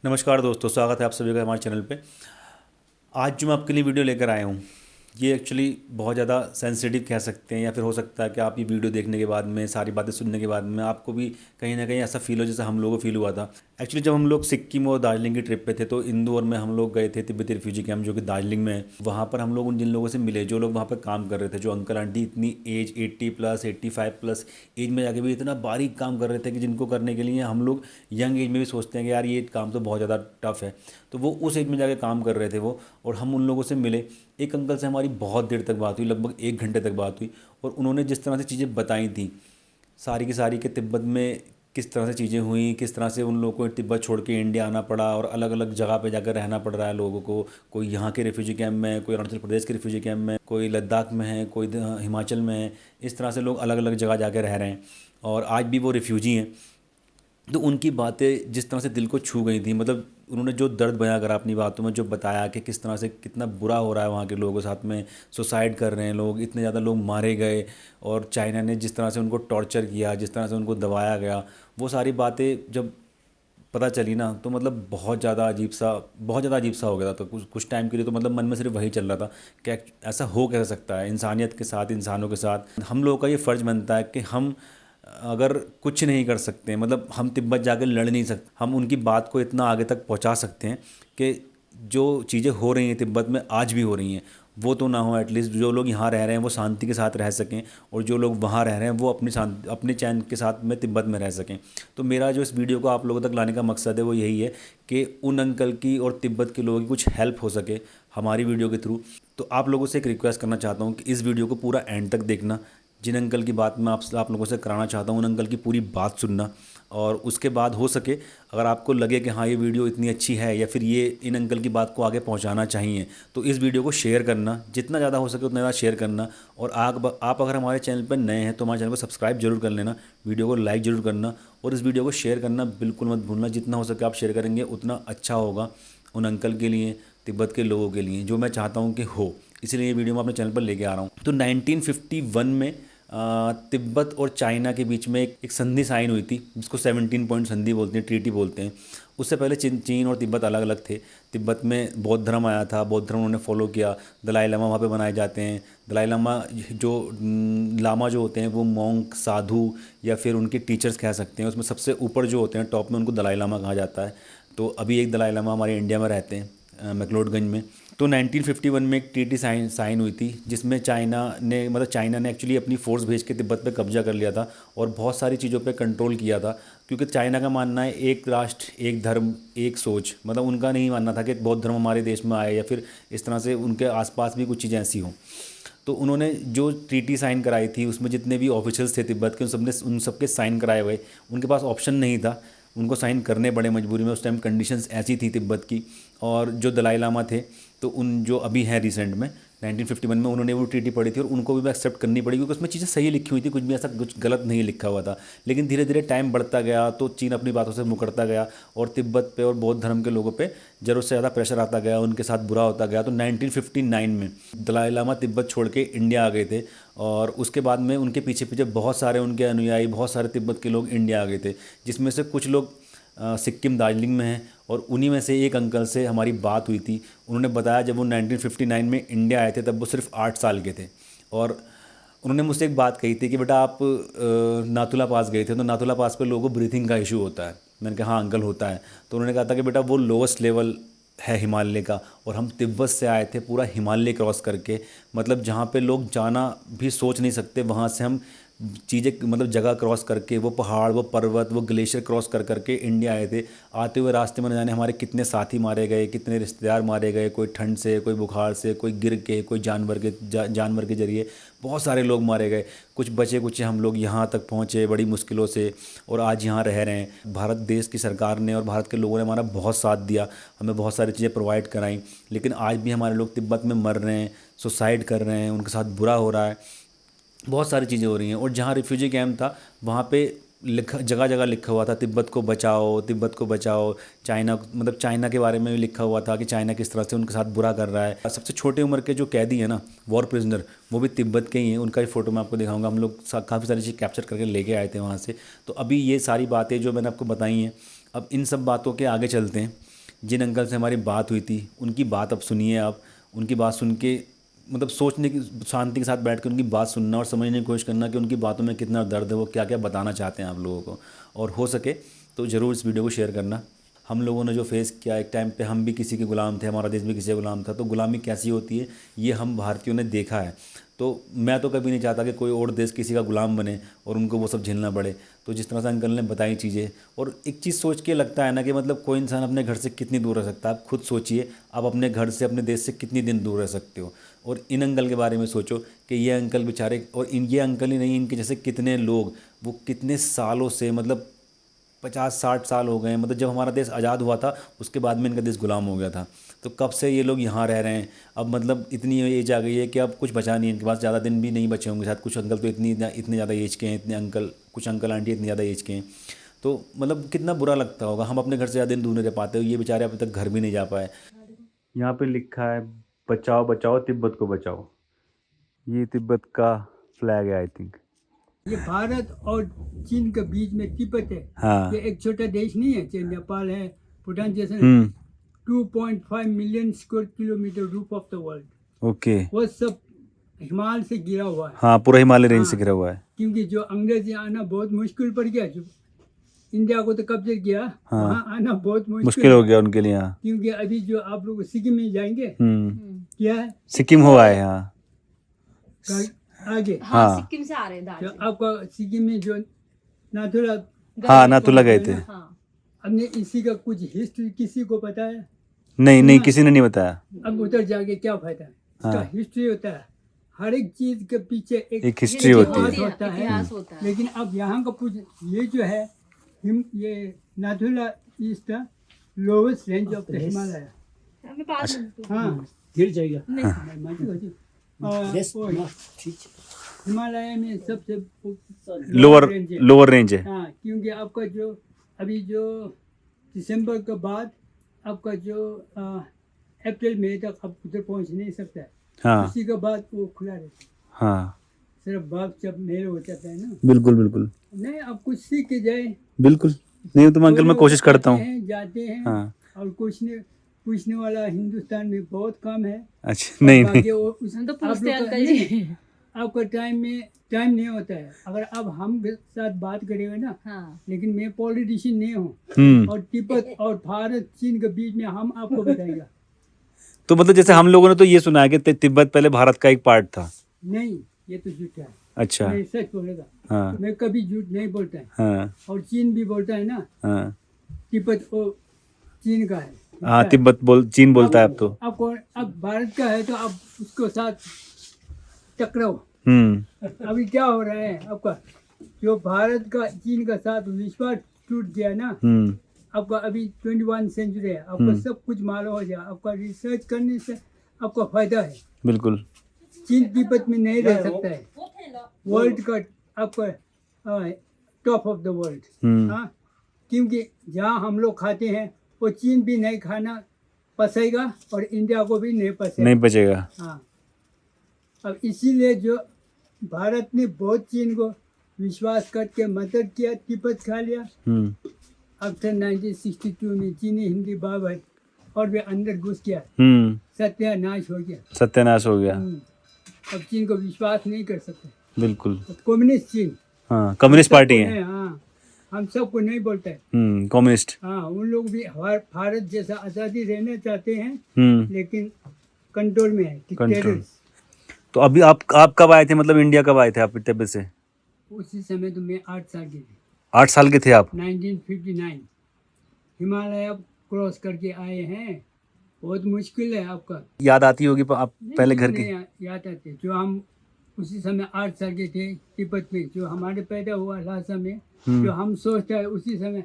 नमस्कार दोस्तों, स्वागत है आप सभी का हमारे चैनल पे। आज जो मैं आपके लिए वीडियो लेकर आया हूँ, ये एक्चुअली बहुत ज़्यादा सेंसिटिव कह सकते हैं, या फिर हो सकता है कि आप ये वीडियो देखने के बाद में, सारी बातें सुनने के बाद में आपको भी कहीं ना कहीं ऐसा फील हो जैसे हम लोगों को फील हुआ था। एक्चुअली जब हम लोग सिक्किम और दार्जिलिंग की ट्रिप पे थे तो इंदौर में हम लोग गए थे, तिब्बती रिफ्यूजी कैंप जो कि दार्जिलिंग में है। वहाँ पर हम लोग जिन लोगों से मिले, जो लोग वहाँ पर काम कर रहे थे, जो अंकल आंटी इतनी एज 80+, 85+ एज में जाके भी इतना बारीक काम कर रहे थे कि जिनको करने के लिए हम लोग यंग एज में भी सोचते हैं कि यार ये काम तो बहुत ज़्यादा टफ है। तो वो उस एज में जाके काम कर रहे थे वो, और हम उन लोगों से मिले। एक अंकल से हमारी बहुत देर तक बात हुई, लगभग 1 घंटे तक बात हुई, और उन्होंने जिस तरह से चीज़ें बताई थी सारी की सारी, कि तिब्बत में किस तरह से चीज़ें हुई, किस तरह से उन लोगों को तिब्बत छोड़ के इंडिया आना पड़ा और अलग अलग जगह पे जाकर रहना पड़ रहा है लोगों को। कोई यहाँ के रिफ्यूजी कैंप में है, कोई अरुणाचल प्रदेश के रिफ्यूजी कैंप में, कोई लद्दाख में है, कोई हिमाचल में है। इस तरह से लोग अलग अलग जगह जाकर रह रहे हैं और आज भी वो रिफ्यूजी हैं। तो उनकी बातें जिस तरह से दिल को छू गई थी, मतलब उन्होंने जो दर्द बयां करा अपनी बातों में, जो बताया कि किस तरह से कितना बुरा हो रहा है वहाँ के लोगों के साथ में, सुसाइड कर रहे हैं लोग, इतने ज़्यादा लोग मारे गए, और चाइना ने जिस तरह से उनको टॉर्चर किया, जिस तरह से उनको दबाया गया, वो सारी बातें जब पता चली ना, तो मतलब बहुत ज़्यादा अजीब सा हो गया था। तो कुछ कुछ टाइम के लिए तो मतलब मन में सिर्फ वही चल रहा था कि ऐसा हो कैसे सकता है इंसानियत के साथ, इंसानों के साथ। हम लोगों का ये फ़र्ज़ बनता है कि हम अगर कुछ नहीं कर सकते, मतलब हम तिब्बत जाकर लड़ नहीं सकते, हम उनकी बात को इतना आगे तक पहुंचा सकते हैं कि जो चीज़ें हो रही हैं तिब्बत में आज भी हो रही हैं वो तो ना हो। एटलीस्ट जो लोग यहाँ रह रहे हैं वो शांति के साथ रह सकें, और जो लोग वहाँ रह रहे हैं वो अपनी शांति, अपने चैन के साथ में तिब्बत में रह सकें। तो मेरा जो इस वीडियो को आप लोगों तक लाने का मकसद है वो यही है कि उन अंकल की और तिब्बत के लोगों की कुछ हेल्प हो सके हमारी वीडियो के थ्रू। तो आप लोगों से एक रिक्वेस्ट करना चाहता हूँ कि इस वीडियो को पूरा एंड तक देखना। जिन अंकल की बात मैं आप लोगों से कराना चाहता हूँ, उन अंकल की पूरी बात सुनना, और उसके बाद हो सके अगर आपको लगे कि हाँ ये वीडियो इतनी अच्छी है या फिर ये इन अंकल की बात को आगे पहुँचाना चाहिए, तो इस वीडियो को शेयर करना, जितना ज़्यादा हो सके उतना ज़्यादा शेयर करना। और आप अगर हमारे चैनल पर नए हैं तो हमारे चैनल को सब्सक्राइब जरूर कर लेना, वीडियो को लाइक ज़रूर करना, और इस वीडियो को शेयर करना बिल्कुल मत भूलना। जितना हो सके आप शेयर करेंगे उतना अच्छा होगा उन अंकल के लिए, तिब्बत के लोगों के लिए, जो मैं चाहता हूँ कि हो। इसीलिए ये वीडियो मैं अपने चैनल पर लेके आ रहा हूँ। तो 1951 में तिब्बत और चाइना के बीच में एक संधि साइन हुई थी, जिसको 17 पॉइंट संधि बोलते हैं, ट्रीटी बोलते हैं। उससे पहले चीन और तिब्बत अलग अलग थे। तिब्बत में बौद्ध धर्म आया था, बौद्ध धर्म उन्होंने फॉलो किया। दलाई लामा वहाँ पे बनाए जाते हैं। दलाई लामा लामा जो होते हैं वो मॉन्क, साधु या फिर उनके टीचर्स कह सकते हैं। उसमें सबसे ऊपर जो होते हैं टॉप में, उनको दलाई लामा कहा जाता है। तो अभी एक दलाई लामा हमारे इंडिया में रहते हैं, मैक्लोडगंज में। तो 1951 में एक ट्रीटी साइन हुई थी, जिसमें चाइना ने एक्चुअली अपनी फोर्स भेज के तिब्बत पे कब्जा कर लिया था और बहुत सारी चीज़ों पे कंट्रोल किया था। क्योंकि चाइना का मानना है एक राष्ट्र एक धर्म एक सोच, मतलब उनका नहीं मानना था कि बौद्ध धर्म हमारे देश में आए या फिर इस तरह से उनके आसपास भी कुछ चीज़ें ऐसी हों। तो उन्होंने जो ट्रीटी साइन कराई थी उसमें जितने भी ऑफिशियल्स थे तिब्बत के, उन सबके साइन कराए हुए। उनके पास ऑप्शन नहीं था, उनको साइन करने पड़े मजबूरी में। उस टाइम कंडीशंस ऐसी थी तिब्बत की। और जो दलाई लामा थे, तो उन जो अभी हैं रिसेंट में 1951 में, उन्होंने वो ट्रीटी पढ़ी थी और उनको भी एक्सेप्ट करनी पड़ी, क्योंकि उसमें चीज़ें सही लिखी हुई थी, कुछ भी ऐसा कुछ गलत नहीं लिखा हुआ था। लेकिन धीरे धीरे टाइम बढ़ता गया तो चीन अपनी बातों से मुकरता गया और तिब्बत पे और बौद्ध धर्म के लोगों पे ज़रूरत से ज़्यादा प्रेशर आता गया, उनके साथ बुरा होता गया। तो 1959 में दलाई लामा तिब्बत छोड़ के इंडिया आ गए थे, और उसके बाद में उनके पीछे पीछे बहुत सारे उनके अनुयायी, बहुत सारे तिब्बत के लोग इंडिया आ गए थे, जिसमें से कुछ लोग सिक्किम दार्जिलिंग में हैं। और उन्हीं में से एक अंकल से हमारी बात हुई थी। उन्होंने बताया जब वो 1959 में इंडिया आए थे तब वो सिर्फ 8 साल के थे, और उन्होंने मुझसे एक बात कही थी कि बेटा आप नाथुला पास गए थे, तो नाथुला पास पे लोगों को ब्रीथिंग का इशू होता है। मैंने कहा हाँ अंकल होता है। तो उन्होंने कहा था कि बेटा वो लोवेस्ट लेवल है हिमालय का, और हम तिब्बत से आए थे पूरा हिमालय क्रॉस करके, मतलब जहाँ पे लोग जाना भी सोच नहीं सकते, वहाँ से हम चीज़ें मतलब जगह क्रॉस करके, वो पहाड़, वो पर्वत, वो ग्लेशियर क्रॉस कर करके इंडिया आए थे। आते हुए रास्ते में न जाने हमारे कितने साथी मारे गए, कितने रिश्तेदार मारे गए, कोई ठंड से, कोई बुखार से, कोई गिर के, कोई जानवर के जरिए, बहुत सारे लोग मारे गए। कुछ बचे कुछ हम लोग यहाँ तक पहुँचे बड़ी मुश्किलों से, और आज यहाँ रह रहे हैं। भारत देश की सरकार ने और भारत के लोगों ने हमारा बहुत साथ दिया, हमें बहुत सारी चीज़ें प्रोवाइड कराई। लेकिन आज भी हमारे लोग तिब्बत में मर रहे हैं, सुसाइड कर रहे हैं, उनके साथ बुरा हो रहा है, बहुत सारी चीज़ें हो रही हैं। और जहाँ रिफ्यूजी कैंप था वहाँ पे जगह जगह लिखा हुआ था तिब्बत को बचाओ, तिब्बत को बचाओ। चाइना, मतलब चाइना के बारे में भी लिखा हुआ था कि चाइना किस तरह से उनके साथ बुरा कर रहा है। सबसे छोटे उम्र के जो कैदी हैं ना, वॉर प्रिजनर, वो भी तिब्बत के ही हैं। उनका भी फ़ोटो मैं आपको दिखाऊंगा। हम लोग काफ़ी सारी चीज़ कैप्चर करके लेके आए थे वहाँ से। तो अभी ये सारी बातें जो मैंने आपको बताई हैं, अब इन सब बातों के आगे चलते हैं। जिन अंकल से हमारी बात हुई थी उनकी बात अब सुनिए आप। उनकी बात सुन के मतलब सोचने की, शांति के साथ बैठ कर उनकी बात सुनना और समझने की कोशिश करना कि उनकी बातों में कितना दर्द है, वो क्या क्या बताना चाहते हैं आप लोगों को। और हो सके तो ज़रूर इस वीडियो को शेयर करना। हम लोगों ने जो फेस किया, एक टाइम पे हम भी किसी के गुलाम थे, हमारा देश भी किसी का गुलाम था, तो गुलामी कैसी होती है ये हम भारतीयों ने देखा है। तो मैं तो कभी नहीं चाहता कि कोई और देश किसी का गुलाम बने और उनको वो सब झेलना पड़े। तो जिस तरह से अंकल ने बताई चीज़ें, और एक चीज़ सोच के लगता है ना कि मतलब कोई इंसान अपने घर से कितनी दूर रह सकता है। आप खुद सोचिए, आप अपने घर से, अपने देश से कितनी दिन दूर रह सकते हो। और इन अंकल के बारे में सोचो कि ये अंकल बेचारे, और ये अंकल ही नहीं, इनके जैसे कितने लोग, वो कितने सालों से, मतलब 50-60 साल हो गए हैं। मतलब जब हमारा देश आज़ाद हुआ था उसके बाद में इनका देश गुलाम हो गया था। तो कब से ये लोग यहाँ रह रहे हैं। अब मतलब इतनी एज आ गई है कि अब कुछ बचा नहीं है इनके पास, ज़्यादा दिन भी नहीं बचे होंगे शायद। कुछ अंकल तो इतने ज़्यादा एज के हैं, इतने अंकल, कुछ अंकल आंटी इतनी ज़्यादा एज के हैं। तो मतलब कितना बुरा लगता होगा। हम अपने घर से ज़्यादा दिन दूर नहीं रह पाते, ये बेचारे अभी तक घर भी नहीं जा पाए। यहाँ पे लिखा है बचाओ बचाओ तिब्बत को बचाओ। ये तिब्बत का फ्लैग है आई थिंक। ये भारत और चीन के बीच में तिब्बत है। हाँ। ये एक छोटा देश नहीं है, चाहे नेपाल है, भूटान जैसे है। 2.5 million square kilometre roof of the world. Okay. वो सब हिमालय से घिरा हुआ है। हाँ, पूरा हिमालय रेंज से हाँ। घिरा हुआ है। क्योंकि जो अंग्रेज यहाँ आना बहुत मुश्किल पड़ गया, जो इंडिया को तो कब्जे किया, हाँ। वहाँ आना बहुत मुश्किल हो गया उनके लिए। हाँ। क्योंकि अभी जो आप लोग सिक्किम में जाएंगे, क्या है, सिक्किम हुआ है। हाँ। आगे। हाँ। सिक्किम से आ रहे हैं जो दार्जिलिंग। आपका सिक्किम में जो नाथुला, हाँ, नाथुला गए थे। हाँ। हमने इसी का कुछ हिस्ट्री किसी को पता है? नहीं, किसी ने नहीं बताया। अब उधर जाके क्या फायदा है? इसका हाँ। हिस्ट्री होता है, हर एक चीज के पीछे एक हिस्ट्री होती इतिहास है। होता है। इतिहास होता है। लेकिन अब यहाँ का कुछ, ये जो है ये Nathula is the lowest range of the Himalaya. हमें पास हाँ, गिर जाएगा। हिमालय में सबसे लोअर रेंज है। लोअर रेंज है। हाँ, क्योंकि आपका जो अभी जो दिसंबर के बाद आपका जो अप्रैल मई तक आप उधर पहुंच नहीं सकता है। हाँ। उसी के बाद वो खुला रहता है। हाँ, सिर्फ बाग जब मेल हो जाता है ना। बिल्कुल बिल्कुल नहीं, आप कुछ सीख के जाए। बिल्कुल। नहीं तो अंकल मैं कोशिश करता हूँ। जाते हैं हाँ। और पूछने वाला हिंदुस्तान में बहुत कम है। अच्छा, नहीं बाकी वो हम तो आप पूछते हैं लोग का अंकल जी। आपका टाइम नहीं होता है। अगर अब हम साथ बात करेंगे ना, हाँ। लेकिन मैं पॉलिटिशियन नहीं हूँ। और तिब्बत और भारत चीन के बीच में हम आपको बताएगा। तो मतलब जैसे हम लोगों ने तो ये सुना है कि तिब्बत पहले भारत का एक पार्ट था। नहीं, ये तो झूठ है। अच्छा। मैं सच बोलेगा। हाँ। मैं कभी झूठ नहीं बोलता है। हाँ। और चीन भी बोलता है ना, हाँ। तिब्बत वो चीन का है। हाँ, चीन बोलता है अब तो। अब भारत का है तो अब उसको साथ टकराओ। अभी क्या हो रहा है आपका, जो भारत का चीन का साथ विश्वास टूट गया ना। आपका अभी 21 सेंचुरी है, आपको सब कुछ मालूम हो जाए। आपका रिसर्च करने से आपका फायदा है। बिल्कुल। चीन तिब्बत में नहीं रह सकता है। वर्ल्ड का आपका टॉप ऑफ द वर्ल्ड। हाँ, क्योंकि जहाँ हम लोग खाते हैं वो चीन भी नहीं खाना पसेगा और इंडिया को भी नहीं बचेगा। हाँ, अब इसीलिए जो भारत ने बहुत चीन को विश्वास करके मदद किया, तिब्बत खा लिया। आफ्टर 1962 में चीनी हिंदी बाबर और वे अंदर घुस गया, सत्यानाश हो गया। अब चीन को विश्वास नहीं कर सकते। बिल्कुल। कम्युनिस्ट चीन, हाँ, कम्युनिस्ट पार्टी है। हाँ, हम सबको नहीं बोलते हैं। कम्युनिस्ट। हाँ, उन लोग भी भारत जैसा आज़ादी रहना चाहते हैं, लेकिन कंट्रोल में है, डिक्टेटर्स। तो अभी आप कब आए थे, मतलब इंडिया कब आए थे आप तिब्बत से? उसी समय तो मैं 8 साल के थे। 8 साल के थे आप? 1959 हिमालय क्रॉस करके आए हैं। बहुत मुश्किल है आपका। याद आती होगी आप पहले घर की? याद आते, जो हम उसी समय 8 साल के थे तिब्बत में, जो हमारे पैदा हुआ लासा में, जो हम सोचते हैं उसी समय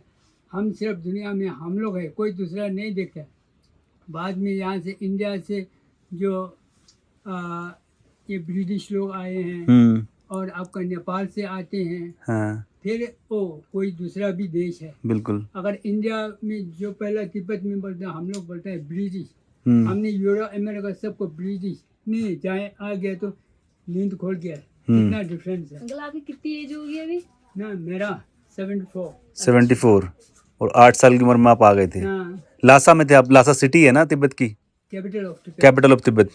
हम सिर्फ दुनिया में हम लोग है, कोई दूसरा नहीं देखता। बाद में यहाँ से इंडिया से जो ये ब्रिटिश लोग आए हैं और आपका नेपाल से आते हैं। हाँ। फिर कोई दूसरा भी देश है। बिल्कुल। अगर इंडिया में जो पहला तिब्बत में बोलते हैं, हम लोग बोलते हैं ब्रिटिश। हमने यूरो अमेरिका सबको ब्रिटिश नहीं, चाहे आ गया तो नींद खोल गया। कितना डिफरेंस है। अंकल आपकी कितनी एज होगी अभी? ना, मेरा 74। और 8 साल की उम्र में आप आ गए थे। हाँ, लासा में थे आप। लासा सिटी है ना तिब्बत की, capital of Tibet. Capital of Tibet.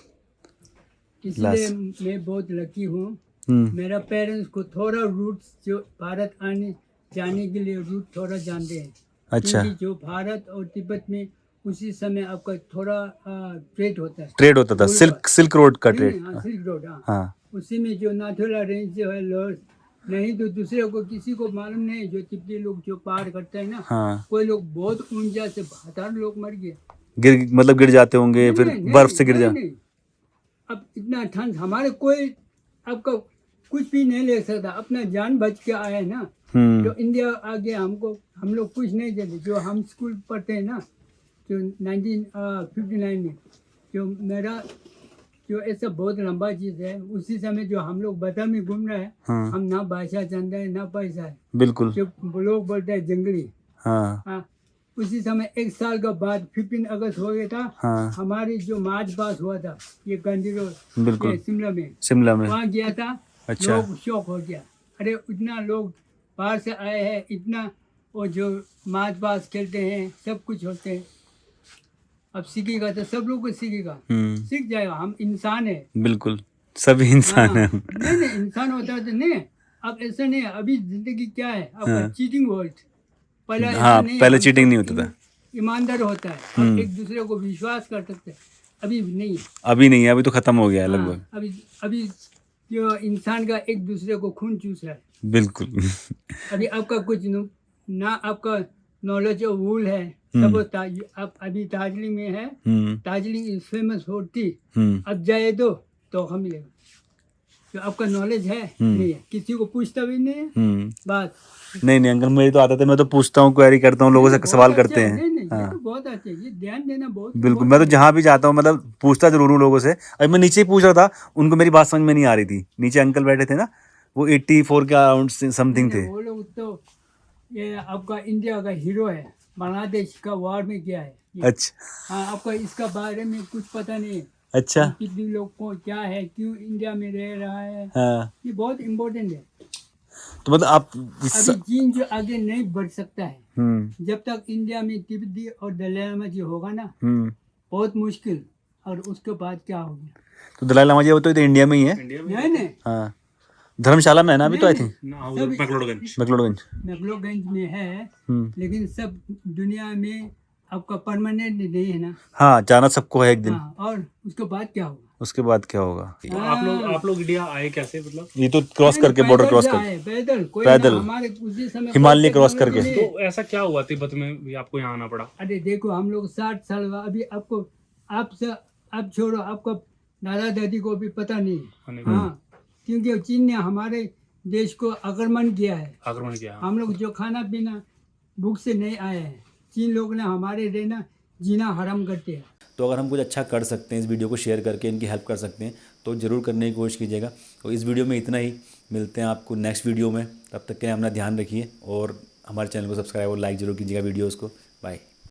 इसलिए मैं बहुत लकी हूँ। मेरा पेरेंट्स को थोड़ा रूट जो भारत आने जाने के लिए रूट थोड़ा जानते हैं। अच्छा, क्योंकि जो भारत और तिब्बत में उसी समय आपका थोड़ा ट्रेड होता है। ट्रेड होता था, सिल्क रोड का ट्रेड। हाँ, सिल्क रोड। हाँ, हाँ, उसी में जो नाथुला रेंज जो है लोअर, नहीं तो दूसरे को किसी को मालूम नहीं। जो तिब्बती लोग जो पार करते हैं ना, हाँ, कोई लोग बहुत ऊंचा से 1000 लोग मर गए। गिर जाते होंगे, फिर नहीं, बर्फ से गिर नहीं, जा। नहीं। अब इतना ठंड हमारे कोई आपका कुछ भी नहीं ले सकता। अपना जान बच के आए ना। जो इंडिया आ गया हमको, हम लोग कुछ नहीं देते। जो हम स्कूल पढ़ते हैं ना, जो 1959 में, जो मेरा जो ऐसा बहुत लंबा चीज है, उसी समय जो हम लोग बता में घूम रहे हैं, हम ना भाषा जानते हैं ना पैसा है। बिल्कुल। जो लोग बोलते हैं जंगली। हाँ, हाँ, उसी समय 1 साल का बाद 15 अगस्त हो गया था। हाँ, हमारी जो मार्च पास हुआ था, ये गांधी रोड, बिल्कुल, ये शिमला में। वहाँ गया था। अच्छा। लोग शौक हो गया, अरे इतना लोग बाहर से आए हैं, इतना वो जो मार्च पास खेलते हैं, सब कुछ होते हैं। अब सीखेगा तो सब लोग को सीखेगा, सीख जाएगा। हम इंसान है। बिल्कुल, सभी इंसान हाँ, हैं। नहीं इंसान होता है तो नहीं। अब ऐसा नहीं है। अभी जिंदगी क्या है आपका, चीटिंग वर्ल्ड। पहले ऐसा हाँ, नहीं है, पहले हम चीटिंग सब नहीं होता था। ईमानदार होता है। अब एक दूसरे को विश्वास कर सकते हैं। अभी नहीं है। अभी नहीं है, अभी तो खत्म हो गया है हाँ, लगभग। अभी जो इंसान का एक दूसरे को खून चूस रहा है। बिल्कुल। अभी आपका कुछ ना आपका नॉलेज ऑफ वूल है। सब आप अभी दार्जिलिंग में है। Darjeeling is famous for T. अब जाए तो हम मिलेगा। तो आपका नॉलेज है नहीं है, किसी को पूछता भी नहीं है। बस नहीं अंकल, मेरी तो आदत है, मैं तो पूछता हूँ, क्वेरी करता हूँ, लोगों से सवाल करते हैं। नहीं, ये तो बहुत अच्छा है। ये ध्यान देना बहुत बिल्कुल, मैं तो जहाँ भी जाता हूँ मतलब पूछता जरूर हूँ लोगों से। अभी मैं नीचे ही पूछ रहा था, उनको मेरी बात समझ में नहीं आ रही थी। नीचे अंकल बैठे थे ना, वो 84 के अराउंड समथिंग थे। वो लोग तो ये आपका इंडिया का हीरो है। बांग्लादेश का वॉर में गया है ये। अच्छा। हाँ, आपका इसका बारे में कुछ पता नहीं है। अच्छा। कितने लोग को क्या है, क्यों इंडिया में रह रहा है। हाँ, ये बहुत इम्पोर्टेंट है। तो मतलब आप अभी चीन जो आगे नहीं बढ़ सकता है जब तक इंडिया में तिब्बती और दलाई लामा जी होगा ना, बहुत मुश्किल। और उसके बाद क्या होगा? तो दलाई लामा जी वो तो इंडिया में ही है। नहीं, हाँ, धर्मशाला में है ना अभी तो, आई थिंक मैक्लोडगंज मैक्लोडगंज में है। लेकिन सब दुनिया में आपका परमानेंट नहीं है ना। हाँ, जाना सबको है एक दिन। हाँ, और उसके बाद क्या होगा? उसके बाद क्या होगा? तो आप लोग इंडिया आए कैसे, मतलब? ये तो क्रॉस करके, बॉर्डर क्रॉस करके, पैदल कोई पैदल। ना, हमारे उसी समय हिमालय क्रॉस करके। तो ऐसा क्या हुआ तिब्बत में भी आपको यहाँ आना पड़ा? अरे देखो, हम लोग 60 साल का, अभी आपको आपसे आप छोड़ो, आपको दादा दादी को भी पता नहीं है। हाँ, क्योंकि चीन ने हमारे देश को आक्रमण किया है। हम लोग जो खाना पीना भूख से नहीं आए हैं, चीन लोग ने हमारे रहना जीना हराम करते हैं। तो अगर हम कुछ अच्छा कर सकते हैं, इस वीडियो को शेयर करके इनकी हेल्प कर सकते हैं, तो ज़रूर करने की कोशिश कीजिएगा। तो इस वीडियो में इतना ही, मिलते हैं आपको नेक्स्ट वीडियो में। तब तक के लिए अपना ध्यान रखिए और हमारे चैनल को सब्सक्राइब और लाइक जरूर कीजिएगा वीडियोज़ को।